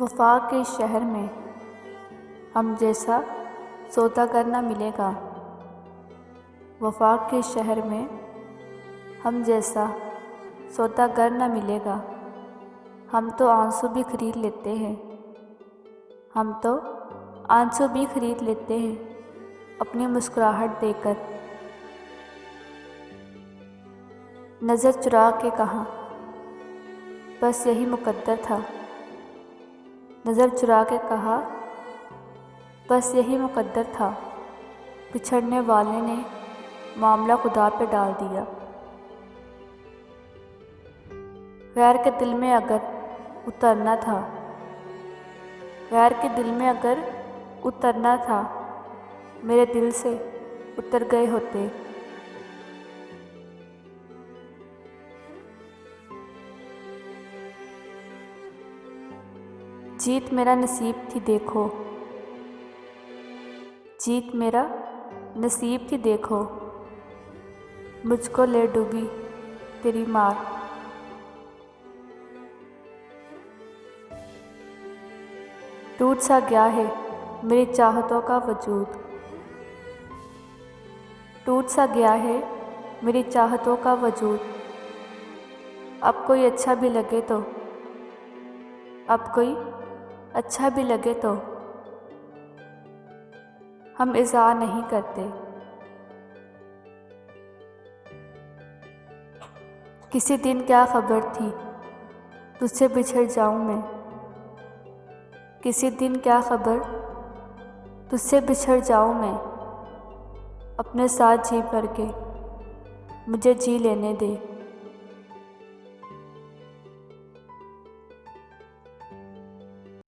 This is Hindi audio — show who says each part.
Speaker 1: वफा के शहर में हम जैसा सौदागर न मिलेगा। वफा के शहर में हम जैसा सौदागर न मिलेगा। हम तो आंसू भी खरीद लेते हैं। हम तो आंसू भी खरीद लेते हैं अपनी मुस्कुराहट देकर। नज़र चुरा के कहा बस यही मुकद्दर था। नज़र चुरा के कहा बस यही मुकद्दर था। बिछड़ने वाले ने मामला खुदा पे डाल दिया। गैर के दिल में अगर उतरना था, गैर के दिल में अगर उतरना था, मेरे दिल से उतर गए होते। जीत मेरा नसीब थी देखो, जीत मेरा नसीब थी देखो। मुझको ले डूबी तेरी मार। टूट सा गया है मेरी चाहतों का वजूद। टूट सा गया है मेरी चाहतों का वजूद। अब कोई अच्छा भी लगे तो, अब कोई अच्छा भी लगे तो हम इज़हार नहीं करते। किसी दिन क्या खबर थी तुझसे बिछड़ जाऊं मैं। किसी दिन क्या खबर तुझसे बिछड़ जाऊं मैं। अपने साथ जी भर के मुझे जी लेने दे।